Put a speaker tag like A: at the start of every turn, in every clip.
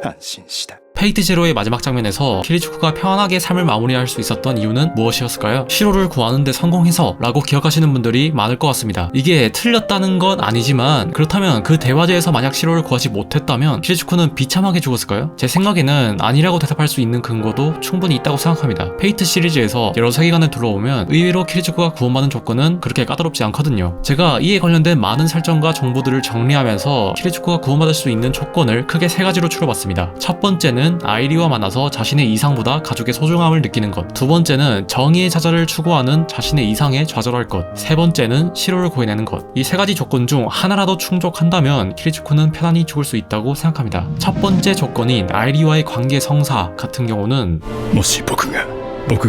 A: 安心した。
B: 페이트 제로의 마지막 장면에서 키리츠쿠가 편안하게 삶을 마무리할 수 있었던 이유는 무엇이었을까요? 시로를 구하는데 성공해서 라고 기억하시는 분들이 많을 것 같습니다. 이게 틀렸다는 건 아니지만 그렇다면 그 대화제에서 만약 시로를 구하지 못했다면 키리츠쿠는 비참하게 죽었을까요? 제 생각에는 아니라고 대답할 수 있는 근거도 충분히 있다고 생각합니다. 페이트 시리즈에서 여러 세계관을 둘러보면 의외로 키리츠쿠가 구원받은 조건은 그렇게 까다롭지 않거든요. 제가 이에 관련된 많은 설정과 정보들을 정리하면서 키리츠쿠가 구원받을 수 있는 조건을 크게 세 가지로 추려봤습니다. 첫 번째는 아이리와 만나서 자신의 이상보다 가족의 소중함을 느끼는 것, 두 번째는 정의의 자자를 추구하는 자신의 이상에 좌절할 것, 세 번째는 시로를 구해내는 것. 이 세 가지 조건 중 하나라도 충족한다면 키리츠쿠는 편안히 죽을 수 있다고 생각합니다. 첫 번째 조건인 아이리와의 관계 성사 같은 경우는
A: もし僕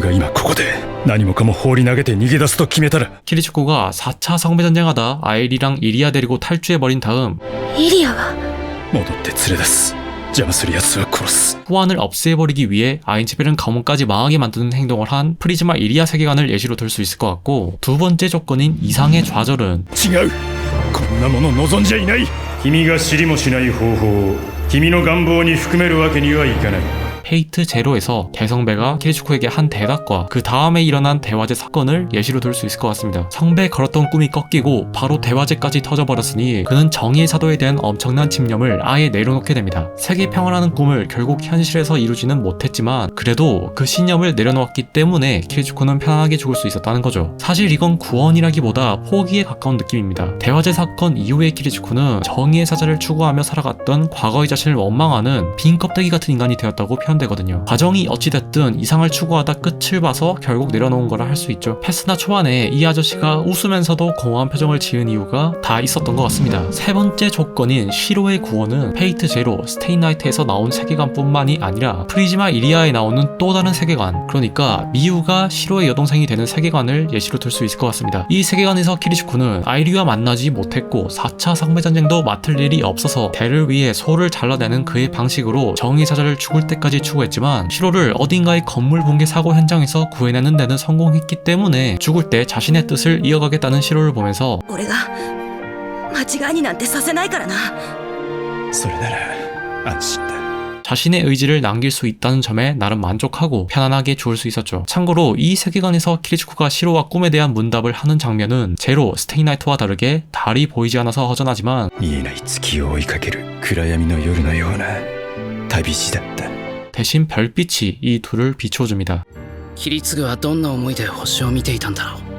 A: が今ここで何もかも放り投げて逃げ出すと決めたら
B: 키리츠쿠가 4차 성배전쟁하다 아이리랑 이리아 데리고 탈주해버린 다음
C: イリアは
A: 戻って連れ出す。邪魔する奴は殺す。
B: 후환을 없애버리기 위해 아인츠벨은 가문까지 망하게 만드는 행동을 한 프리즈마 이리아 세계관을 예시로 들 수 있을 것 같고, 두 번째 조건인 이상의 좌절은
A: 違う。こんなもの望んじゃいない。君が知りもしない方法を君の願望に含めるわけにはいかない。
B: 페이트 제로에서 대성배가 키리츠쿠에게 한 대답과 그 다음에 일어난 대화제 사건을 예시로 들 수 있을 것 같습니다. 성배 걸었던 꿈이 꺾이고 바로 대화제까지 터져버렸으니 그는 정의의 사도에 대한 엄청난 집념을 아예 내려놓게 됩니다. 세계 평화라는 꿈을 결국 현실에서 이루지는 못했지만 그래도 그 신념을 내려놓았기 때문에 키리츠쿠는 편안하게 죽을 수 있었다는 거죠. 사실 이건 구원이라기보다 포기에 가까운 느낌입니다. 대화제 사건 이후의 키리츠쿠는 정의의 사자를 추구하며 살아갔던 과거의 자신을 원망하는 빈 껍데기 같은 인간이 되었다고 되거든요. 과정이 어찌됐든 이상을 추구하다 끝을 봐서 결국 내려놓은 거라 할 수 있죠. 패스나 초반에 이 아저씨가 웃으면서도 공허한 표정을 지은 이유가 다 있었던 것 같습니다. 세 번째 조건인 시로의 구원은 페이트 제로, 스테인나이트에서 나온 세계관뿐만이 아니라 프리즈마 이리아에 나오는 또 다른 세계관, 그러니까 미유가 시로의 여동생이 되는 세계관을 예시로 들 수 있을 것 같습니다. 이 세계관에서 키리츠쿠는 아이리와 만나지 못했고 4차 성배전쟁도 맡을 일이 없어서 대를 위해 소를 잘라내는 그의 방식으로 정의 사자를 죽을 때까지 추구했지만 시로를 어딘가의 건물 붕괴 사고 현장에서 구해내는 데는 성공했기 때문에 죽을 때 자신의 뜻을 이어가겠다는 시로를 보면서
C: 俺が間違いになんてさせないからな。
A: それなら安心だ。
B: 자신의 의지를 남길 수 있다는 점에 나름 만족하고 편안하게 죽을 수 있었죠. 참고로 이 세계관에서 키리츠쿠가 시로와 꿈에 대한 문답을 하는 장면은 제로, 스테인나이트와 다르게 달이 보이지 않아서 허전하지만
A: 見えない月を追いかける暗闇の夜のような旅路だった。
B: 대신 별빛이 이 둘을 비춰줍니다.
D: キリツグはどんな思いで星を見ていたんだろう。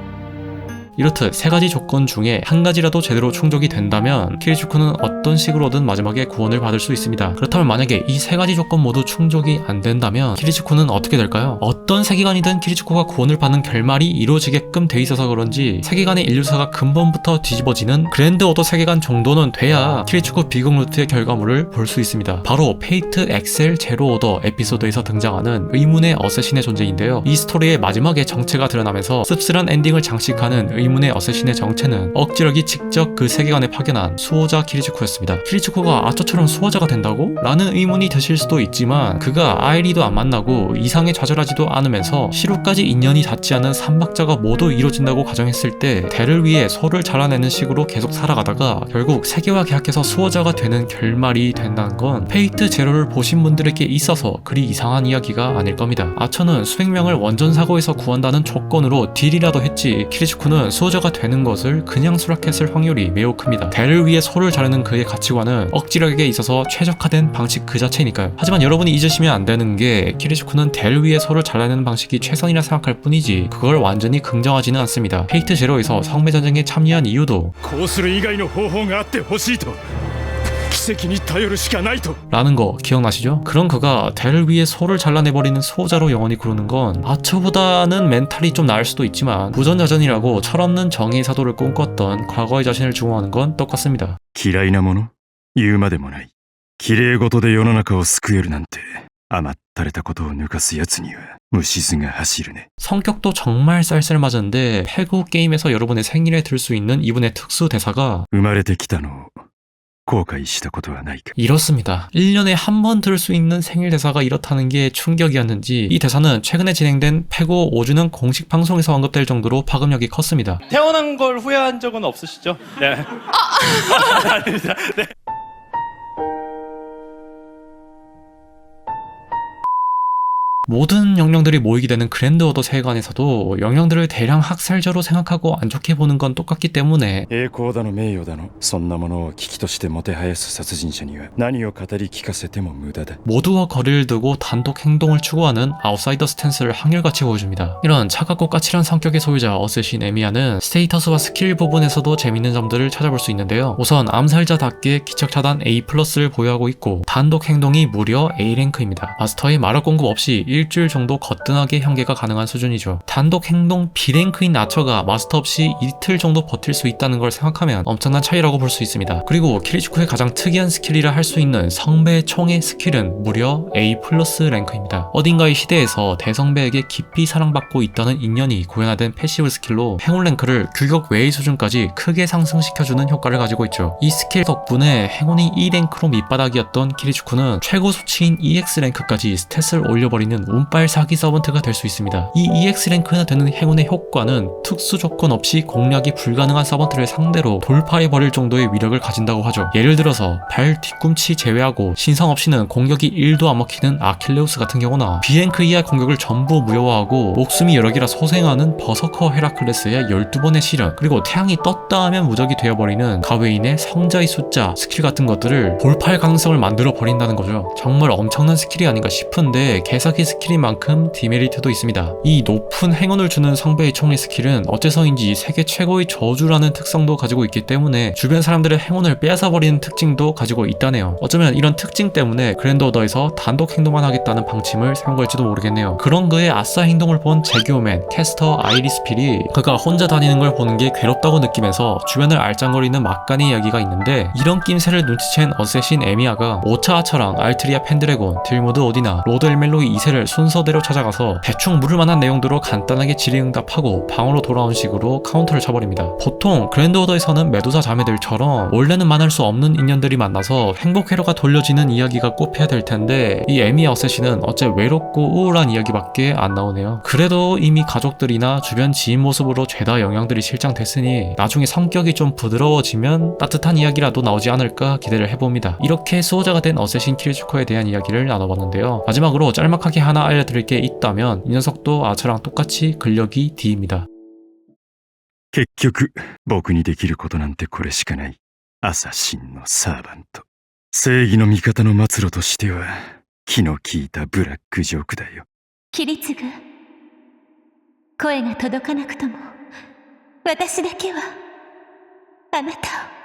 B: 이렇듯 세 가지 조건 중에 한 가지라도 제대로 충족이 된다면 키리츠쿠는 어떤 식으로든 마지막에 구원을 받을 수 있습니다. 그렇다면 만약에 이 세 가지 조건 모두 충족이 안 된다면 키리츠쿠는 어떻게 될까요? 어떤 세계관이든 키리츠쿠가 구원을 받는 결말이 이루어지게끔 돼 있어서 그런지 세계관의 인류사가 근본부터 뒤집어지는 그랜드 오더 세계관 정도는 돼야 키리츠쿠 비극 루트의 결과물을 볼 수 있습니다. 바로 페이트 엑셀 제로 오더 에피소드에서 등장하는 의문의 어쌔신의 존재인데요. 이 스토리의 마지막에 정체가 드러나면서 씁쓸한 엔딩을 장식하는 의문의 어쌔신의 정체는 억지력이 직접 그 세계관에 파견한 수호자 키리츠쿠였습니다. 키리츠쿠가 아처처럼 수호자가 된다고? 라는 의문이 드실 수도 있지만 그가 아이리도 안 만나고 이상에 좌절하지도 않으면서 시루까지 인연이 닿지 않은 삼박자가 모두 이루어진다고 가정했을 때 대를 위해 소를 잘라내는 식으로 계속 살아가다가 결국 세계와 계약해서 수호자가 되는 결말이 된다는 건 페이트 제로를 보신 분들에게 있어서 그리 이상한 이야기가 아닐 겁니다. 아처는 수백 명을 원전 사고에서 구한다는 조건으로 딜이라도 했지 키리츠쿠는 수호자가 되는 것을 그냥 수락했을 확률이 매우 큽니다. 대를 위해 소를 자르는 그의 가치관은 억지력에 있어서 최적화된 방식 그 자체니까요. 하지만 여러분이 잊으시면 안 되는 게 키리츠쿠는 대를 위해 소를 잘라내는 방식이 최선이라 생각할 뿐이지 그걸 완전히 긍정하지는 않습니다. 페이트 제로에서 성매전쟁에 참여한 이유도
A: こうする以外の方法があってほしいと奇跡に頼るしかないと
B: 라는 거 기억나시죠? 그런 그가 대를 위해 소를 잘라내버리는 수호자로 영원히 구르는 건 아처보다는 멘탈이 좀 나을 수도 있지만 부전자전이라고 철없는 정의의 사도를 꿈꿨던 과거의 자신을 증오하는 건 똑같습니다.
A: 嫌いなもの言うまでもない。綺麗事で世の中を救えるなんて甘ったれたことを抜かすやつには虫唾が走るね。
B: 성격도 정말 쌀쌀맞은데 패고 게임에서 여러분의 생일에 들 수 있는 이분의 특수 대사가
A: 生まれてきたのを後悔したことはないか。
B: 이렇습니다. 1년에 한 번 들을 수 있는 생일 대사가 이렇다는 게 충격이었는지 이 대사는 최근에 진행된 패고 5주년 공식 방송에서 언급될 정도로 파급력이 컸습니다.
E: 태어난 걸 후회한 적은 없으시죠? 네. 아닙니다. 네.
B: 모든 영령들이 모이게 되는 그랜드 오더 세관에서도 영령들을 대량 학살자로 생각하고 안 좋게 보는 건 똑같기 때문에
A: 栄光だの名誉だのそんなものを危機としてもてはやす殺人者には何を語り聞かせても無駄だ
B: 모두와 거리를 두고 단독 행동을 추구하는 아웃사이더 스탠스를 한결같이 보여줍니다. 이런 차갑고 까칠한 성격의 소유자 어쌔신 에미야는 스테이터스와 스킬 부분에서도 재밌는 점들을 찾아볼 수 있는데요. 우선 암살자답게 기척차단 A+를 보유하고 있고 단독 행동이 무려 A랭크입니다. 마스터의 마력 공급 없이 일주일 정도 거뜬하게 현계가 가능한 수준이죠. 단독 행동 B랭크인 아처가 마스터 없이 이틀 정도 버틸 수 있다는 걸 생각하면 엄청난 차이라고 볼 수 있습니다. 그리고 키리츠쿠의 가장 특이한 스킬이라 할 수 있는 성배 총의 스킬은 무려 A+ 랭크입니다. 어딘가의 시대에서 대성배에게 깊이 사랑받고 있다는 인연이 고연화된 패시브 스킬로 행운 랭크를 규격 외의 수준까지 크게 상승시켜주는 효과를 가지고 있죠. 이 스킬 덕분에 행운이 E랭크로 밑바닥이었던 키리츠쿠는 최고 수치인 EX랭크까지 스탯을 올려버리는 운빨 사기 서번트가 될 수 있습니다. 이 EX랭크나 되는 행운의 효과는 특수 조건 없이 공략이 불가능한 서번트를 상대로 돌파해버릴 정도의 위력을 가진다고 하죠. 예를 들어서 발 뒤꿈치 제외하고 신성 없이는 공격이 1도 안 먹히는 아킬레우스 같은 경우나 B랭크 이하 공격을 전부 무효화하고 목숨이 여러 개라 소생하는 버서커 헤라클레스의 12번의 시련, 그리고 태양이 떴다 하면 무적이 되어버리는 가웨인의 성자의 숫자 스킬 같은 것들을 돌파할 가능성을 만들어 버린다는 거죠. 정말 엄청난 스킬이 아닌가 싶은데 개사기 스킬인 만큼 디메리트도 있습니다. 이 높은 행운을 주는 성배의 총의 스킬은 어째서인지 세계 최고의 저주라는 특성도 가지고 있기 때문에 주변 사람들의 행운을 빼앗아버리는 특징도 가지고 있다네요. 어쩌면 이런 특징 때문에 그랜드 오더에서 단독 행동만 하겠다는 방침을 세운 걸지도 모르겠네요. 그런 그의 아싸 행동을 본 제교맨 캐스터 아이리스필이 그가 혼자 다니는 걸 보는 게 괴롭다고 느끼면서 주변을 알짱거리는 막간의 이야기가 있는데, 이런 낌새를 눈치챈 어쌔신 에미야가 5차 아처랑 알트리아 펜드래곤, 딜모드 오디나, 로드 엘멜로이 2세를 순서대로 찾아가서 대충 물을 만한 내용들로 간단하게 질의응답하고 방으로 돌아온 식으로 카운터를 쳐버립니다. 보통 그랜드 오더에서는 메두사 자매들처럼 원래는 만날 수 없는 인연들이 만나서 행복 회로가 돌려지는 이야기가 꼽혀야 될 텐데 이 에미야 어쌔신은 어째 외롭고 우울한 이야기밖에 안 나오네요. 그래도 이미 가족들이나 주변 지인 모습으로 죄다 영향들이 실장됐으니 나중에 성격이 좀 부드러워지면 따뜻한 이야기라도 나오지 않을까 기대를 해봅니다. 이렇게 수호자가 된 어쌔신 키리츠코에 대한 이야기를 나눠봤는데요. 마지막으로 짤막하게 하나 알려드릴 게 있다면 이 녀석도 아처랑 똑같이 근력이 D입니다.
A: 結局僕にできることなんてこれしかない。アサシンのサーバント、正義の味方の末路としては気の利いたブラックジョークだよ。
F: 切り継ぐ声が届かなくとも私だけはあなたを